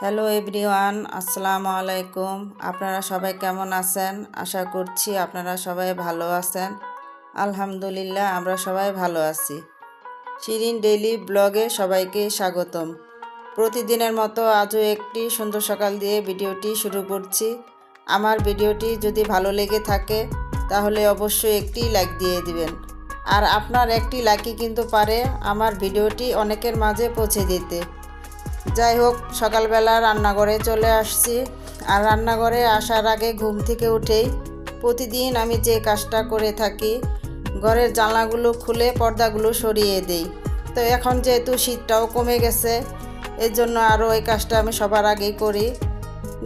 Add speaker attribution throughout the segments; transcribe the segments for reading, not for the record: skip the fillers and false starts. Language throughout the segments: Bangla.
Speaker 1: হ্যালো এভরিওয়ান, আসসালামু আলাইকুম। আপনারা সবাই কেমন আছেন? আশা করছি আপনারা সবাই ভালো আছেন। আলহামদুলিল্লাহ, আমরা সবাই ভালো আছি। শিরিন ডেইলি ব্লগে সবাইকে স্বাগতম। প্রতিদিনের মতো আজও একটি সুন্দর সকাল দিয়ে ভিডিওটি শুরু করছি। আমার ভিডিওটি যদি ভালো লেগে থাকে তাহলে অবশ্যই একটি লাইক দিয়ে দিবেন। আর আপনার একটি লাইকই কিন্তু পারে আমার ভিডিওটি অনেকের মাঝে পৌঁছে দিতে। যাই হোক, সকালবেলা রান্নাঘরে চলে আসছি। আর রান্নাঘরে আসার আগে ঘুম থেকে উঠেই প্রতিদিন আমি যে কাজটা করে থাকি, ঘরের জানলাগুলো খুলে পর্দাগুলো সরিয়ে দেই। তো এখন যেহেতু শীতটাও কমে গেছে, এর জন্য আরও এই কাজটা আমি সবার আগেই করি।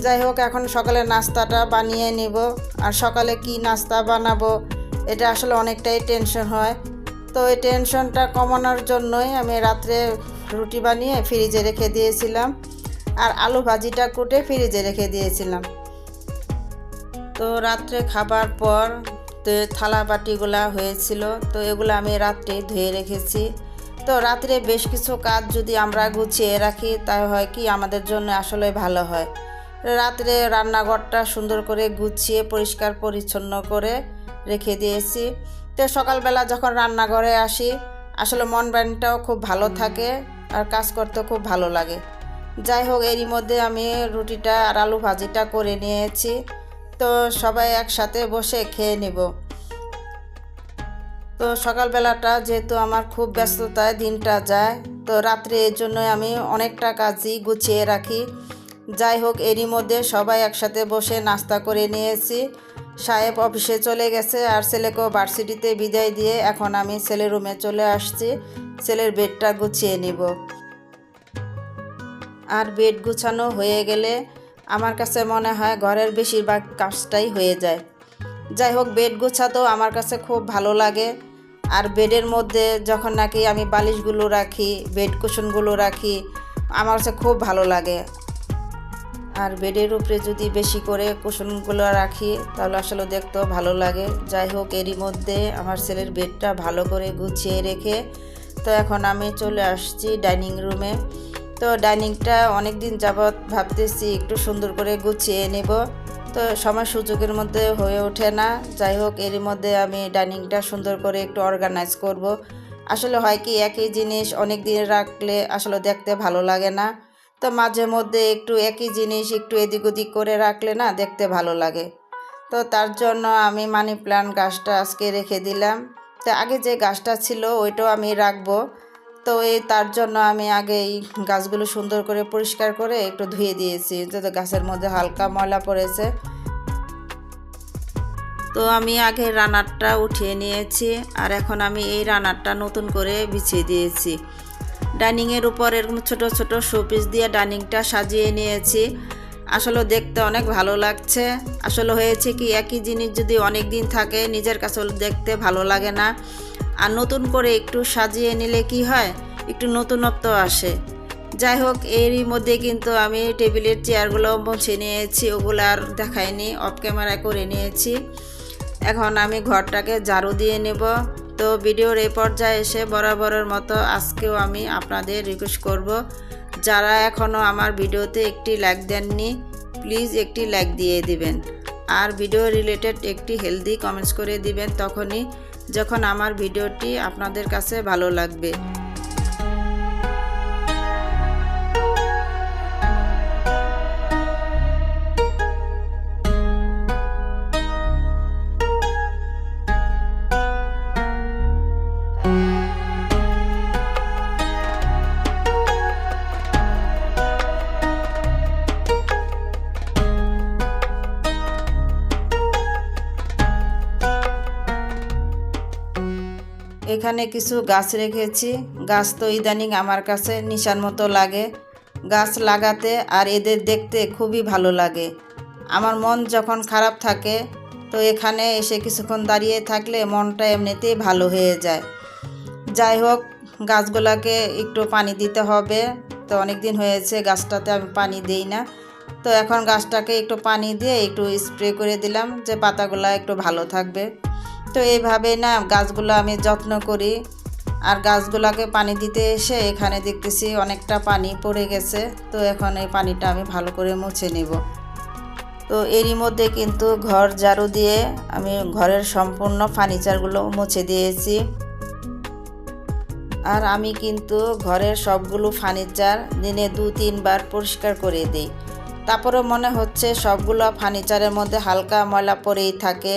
Speaker 1: যাই হোক, এখন সকালে নাস্তাটা বানিয়ে নিব। আর সকালে কি নাস্তা বানাবো এটা আসলে অনেকটাই টেনশন হয়। তো এই টেনশনটা কমানোর জন্যই আমি রাত্রে রুটি বানিয়ে ফ্রিজে রেখে দিয়েছিলাম, আর আলু ভাজিটা কুটে ফ্রিজে রেখে দিয়েছিলাম। তো রাত্রে খাবার পর তো থালা বাটিগুলা হয়েছিল, তো এগুলো আমি রাত্রে ধুয়ে রেখেছি। তো রাত্রে বেশ কিছু কাজ যদি আমরা গুছিয়ে রাখি তাই হয় কি আমাদের জন্য আসলে ভালো হয়। রাত্রে রান্নাঘরটা সুন্দর করে গুছিয়ে পরিষ্কার পরিচ্ছন্ন করে রেখে দিয়েছি। তো সকালবেলা যখন রান্নাঘরে আসি আসলে মন প্রাণটাও খুব ভালো থাকে আর কাজ করতে খুব ভালো লাগে। যাই হোক, এরই মধ্যে আমি রুটিটা আর আলু ভাজিটা করে নিয়েছি। তো সবাই একসাথে বসে খেয়ে নিব। তো সকালবেলাটা যেহেতু আমার খুব ব্যস্ততায় দিনটা যায়, তো রাত্রে এর জন্য আমি অনেকটা কাজই গুছিয়ে রাখি। যাই হোক, এরই মধ্যে সবাই একসাথে বসে নাস্তা করে নিয়েছি। সাহেব অফিসে চলে গেছে আর ছেলেকেও ভার্সিটিতে বিদায় দিয়ে এখন আমি ছেলের রুমে চলে আসছি ছেলের বেডটা গুছিয়ে নিব। আর বেড গুছানো হয়ে গেলে আমার কাছে মনে হয় ঘরের বেশিরভাগ কাজটাই হয়ে যায়। যাই হোক, বেড গোছাতেও আমার কাছে খুব ভালো লাগে। আর বেডের মধ্যে যখন নাকি আমি বালিশগুলো রাখি, বেড কুশনগুলো রাখি, আমার কাছে খুব ভালো লাগে। আর বেডের উপরে যদি বেশি করে কুশনগুলো রাখি তাহলে আসলে দেখতেও ভালো লাগে। যাই হোক, এরই মধ্যে আমার ছেলের বেডটা ভালো করে গুছিয়ে রেখে তো এখন আমি চলে আসছি ডাইনিং রুমে। তো ডাইনিংটা অনেক দিন যাবৎ ভাবতেছি একটু সুন্দর করে গুছিয়ে নেব, তো সময় সুযোগের মধ্যে হয়ে ওঠে না। যাই হোক, এরই মধ্যে আমি ডাইনিংটা সুন্দর করে একটু অর্গানাইজ করব। আসলে হয় কি, একই জিনিস অনেক দিন রাখলে আসলে দেখতে ভালো লাগে না। তো মাঝে মধ্যে একটু একই জিনিস একটু এদিক ওদিক করে রাখলে না দেখতে ভালো লাগে। তো তার জন্য আমি মানি প্ল্যান্ট গাছটা আজকে রেখে দিলাম। তো আগে যে গাছটা ছিল ওইটাও আমি রাখবো। তো তার জন্য আমি আগে এই গাছগুলো সুন্দর করে পরিষ্কার করে একটু ধুয়ে দিয়েছি, যাতে গাছের মধ্যে হালকা ময়লা পড়েছে। তো আমি আগে রানারটা উঠিয়ে নিয়েছি আর এখন আমি এই রানারটা নতুন করে বিছিয়ে দিয়েছি। ডাইনিংয়ের উপর এরকম ছোট ছোট শোপিস দিয়ে ডাইনিংটা সাজিয়ে নিয়েছি। আসলে দেখতে অনেক ভালো লাগছে। আসলে হয়েছে কি, একই জিনিস যদি অনেক দিন থাকে নিজের কাছে দেখতে ভালো লাগে না। আর নতুন করে একটু সাজিয়ে নিলে কি হয়, একটু নতুনত্ব আসে। যাই হোক, এরই মধ্যে কিন্তু আমি টেবিলের চেয়ারগুলো মুছে নিয়েছি, ওগুলো আর দেখাইনি, অফ ক্যামেরা করে নিয়েছি। এখন আমি ঘরটাকে ঝাড়ু দিয়ে নেব। তো ভিডিওর এই পর্যায়ে এসে বরাবরের মতো আজকেও আমি আপনাদের রিকোয়েস্ট করব, যারা এখনও আমার ভিডিওতে একটি লাইক দেননি প্লিজ একটি লাইক দিয়ে দিবেন। আর ভিডিও রিলেটেড একটি হেলদি কমেন্টস করে দিবেন তখনই যখন আমার ভিডিওটি আপনাদের কাছে ভালো লাগবে। এখানে কিছু গাছ রেখেছি। গাছ তো ইদানিং আমার কাছে নিশার মতো লাগে গাছ লাগাতে, আর এদের দেখতে খুবই ভালো লাগে। আমার মন যখন খারাপ থাকে তো এখানে এসে কিছুক্ষণ দাঁড়িয়ে থাকলে মনটা এমনিতেই ভালো হয়ে যায়। যাই হোক, গাছগুলোকে একটু পানি দিতে হবে। তো অনেক দিন হয়েছে গাছটাতে আমি পানি দিই না। তো এখন গাছটাকে একটু পানি দিয়ে একটু স্প্রে করে দিলাম যে পাতাগুলো একটু ভালো থাকবে। তো এইভাবে না গাছগুলো আমি যত্ন করি। আর গাছগুলোকে পানি দিতে এসে এখানে দেখতেছি অনেকটা পানি পড়ে গেছে। তো এখন এই পানিটা আমি ভালো করে মুছে নেব। তো এরই মধ্যে কিন্তু ঘর ঝাড়ু দিয়ে আমি ঘরের সম্পূর্ণ ফার্নিচারগুলো মুছে দিয়েছি। আর আমি কিন্তু ঘরের সবগুলো ফার্নিচার দিনে 2-3 বার পরিষ্কার করে দিই। তারপরেও মনে হচ্ছে সবগুলো ফার্নিচারের মধ্যে হালকা ময়লা পড়েই থাকে।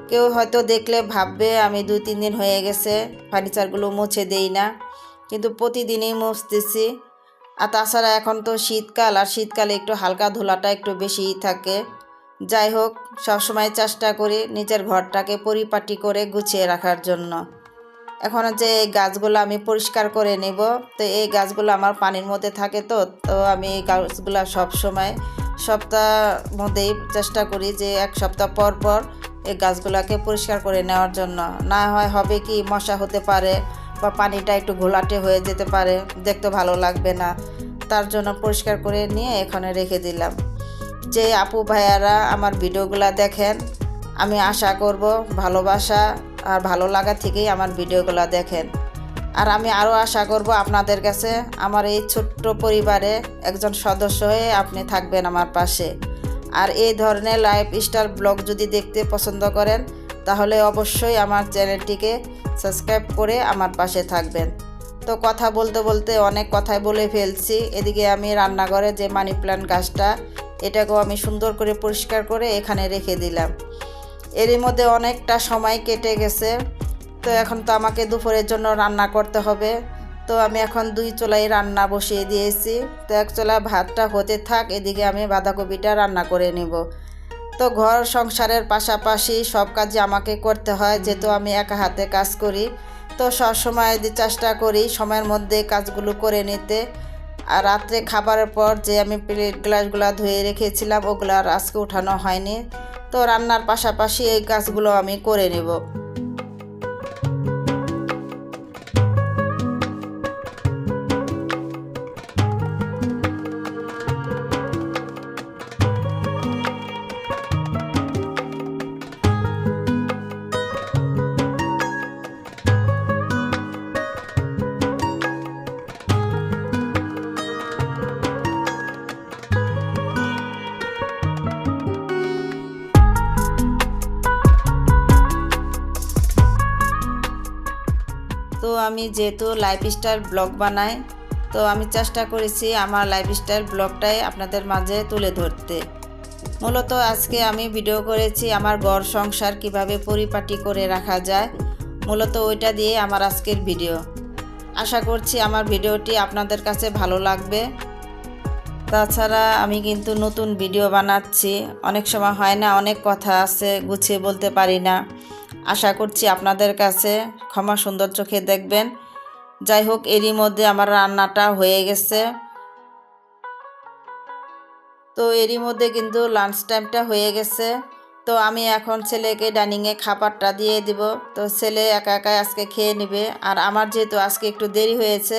Speaker 1: কেউ হয়তো দেখলে ভাববে আমি 2-3 দিন হয়ে গেছে ফার্নিচারগুলো মুছে দেই না, কিন্তু প্রতিদিনই মুছতেছি। আর তাছাড়া এখন তো শীতকাল, আর শীতকালে একটু হালকা ধুলাটা একটু বেশিই থাকে। যাই হোক, সবসময় চেষ্টা করি নিজের ঘরটাকে পরিপাটি করে গুছিয়ে রাখার জন্য। এখন যে এই গাছগুলো আমি পরিষ্কার করে নেব, তো এই গাছগুলো আমার পানির মধ্যে থাকে। তো আমি এই গাছগুলো সবসময় সপ্তাহ মধ্যেই চেষ্টা করি যে 1 সপ্তাহ পর পর এই গাছগুলোকে পরিষ্কার করে নেওয়ার জন্য। না হয় হবে কি, মশা হতে পারে বা পানিটা একটু ঘোলাটে হয়ে যেতে পারে, দেখতে ভালো লাগবে না। তার জন্য পরিষ্কার করে নিয়ে এখানে রেখে দিলাম। যে আপু ভাইয়ারা আমার ভিডিওগুলো দেখেন, আমি আশা করব ভালোবাসা আর ভালো লাগা থেকেই আমার ভিডিওগুলো দেখেন। আর আমি আরও আশা করব আপনাদের কাছে আমার এই ছোট্ট পরিবারে একজন সদস্য হয়ে আপনি থাকবেন আমার পাশে। আর এই ধরনের লাইফস্টাইল ব্লগ যদি দেখতে পছন্দ করেন, তাহলে অবশ্যই আমার চ্যানেলটিকে সাবস্ক্রাইব করে আমার পাশে থাকবেন। তো কথা বলতে বলতে অনেক কথাই বলে ফেলছি। এদিকে আমি রান্নাঘরে যে মানি প্ল্যান্ট গাছটা, এটাকেও আমি সুন্দর করে পরিষ্কার করে এখানে রেখে দিলাম। এরই মধ্যে অনেকটা সময় কেটে গেছে। তো এখন তো আমাকে দুপুরের জন্য রান্না করতে হবে। তো আমি এখন 2 চুলায় রান্না বসিয়ে দিয়েছি। তো 1 চুলায় ভাতটা হতে থাক, এদিকে আমি বাঁধাকপিটা রান্না করে নেব। তো ঘর সংসারের পাশাপাশি সব কাজই আমাকে করতে হয়, যেহেতু আমি একা হাতে কাজ করি। তো সবসময় চেষ্টা করি সময়ের মধ্যে কাজগুলো করে নিতে। আর রাত্রে খাবারের পর যে আমি প্লেট গ্লাসগুলো ধুয়ে রেখেছিলাম, ওগুলো আর আজকে উঠানো হয়নি। তো রান্নার পাশাপাশি এই কাজগুলো আমি করে নেব। তো আমি যেহেতু লাইফস্টাইল ব্লগ বানাই, তো আমি চেষ্টা করেছি আমার লাইফস্টাইল ব্লগটাই আপনাদের মাঝে তুলে ধরতে। মূলত আজকে আমি ভিডিও করেছি আমার ঘর সংসার কিভাবে পরিপাটি করে রাখা যায়, মূলত ওইটা দিয়ে আমার আজকের ভিডিও। আশা করছি আমার ভিডিওটি আপনাদের কাছে ভালো লাগবে। তাছাড়া আমি কিন্তু নতুন ভিডিও বানাচ্ছি, অনেক সময় হয় না, অনেক কথা আছে গুছিয়ে বলতে পারি না। আশা করছি আপনাদের কাছে ক্ষমা সুন্দর চোখে দেখবেন। যাই হোক, এরই মধ্যে আমার রান্নাটা হয়ে গেছে। তো এরই মধ্যে কিন্তু লাঞ্চ টাইমটা হয়ে গেছে। তো আমি এখন ছেলেকে ডাইনিংয়ে খাবারটা দিয়ে দিব। তো ছেলে একা একা আজকে খেয়ে নেবে। আর আমার যেহেতু আজকে একটু দেরি হয়েছে,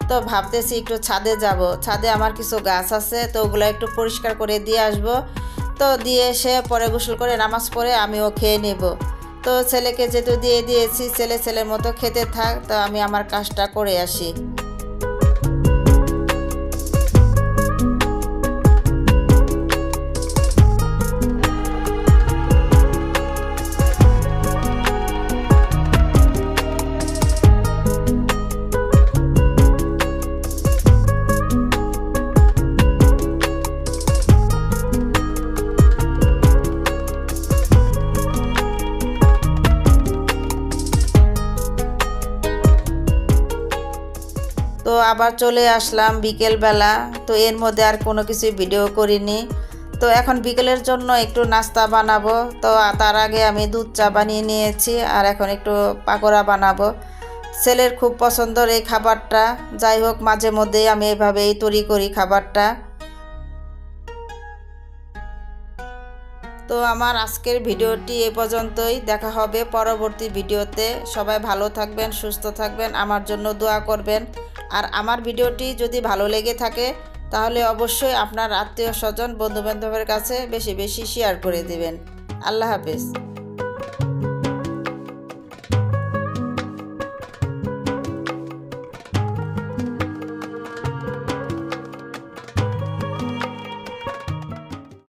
Speaker 1: তো ভাবতেছি একটু ছাদে যাব। ছাদে আমার কিছু গাছ আছে, তো ওগুলো একটু পরিষ্কার করে দিয়ে আসব। তো দিয়ে এসে পরে গোসল করে নামাজ পড়ে আমিও খেয়ে নেব। তো ছেলেকে যেহেতু দিয়ে দিয়েছি, ছেলের মতো খেতে থাক, তো আমি আমার কাজটা করে আসি। তো আবার চলে আসলাম বিকেলবেলা। তো এর মধ্যে আর কোনো কিছু ভিডিও করিনি। তো এখন বিকেলের জন্য একটু নাস্তা বানাবো। তো তার আগে আমি দুধ চা বানিয়ে নিয়েছি, আর এখন একটু পাকোড়া বানাবো। ছেলের খুব পছন্দের এই খাবারটা। যাই হোক, মাঝে মধ্যেই আমি এভাবেই তৈরি করি খাবারটা। তো আমার আজকের ভিডিওটি এ পর্যন্তই। দেখা হবে পরবর্তী ভিডিওতে। সবাই ভালো থাকবেন, সুস্থ থাকবেন, আমার জন্য দোয়া করবেন। আর আমার ভিডিওটি যদি ভালো লেগে থাকে, তাহলে অবশ্যই আপনার আত্মীয় স্বজন বন্ধুবান্ধবের কাছে বেশি বেশি শেয়ার করে দেবেন। আল্লাহ হাফেজ।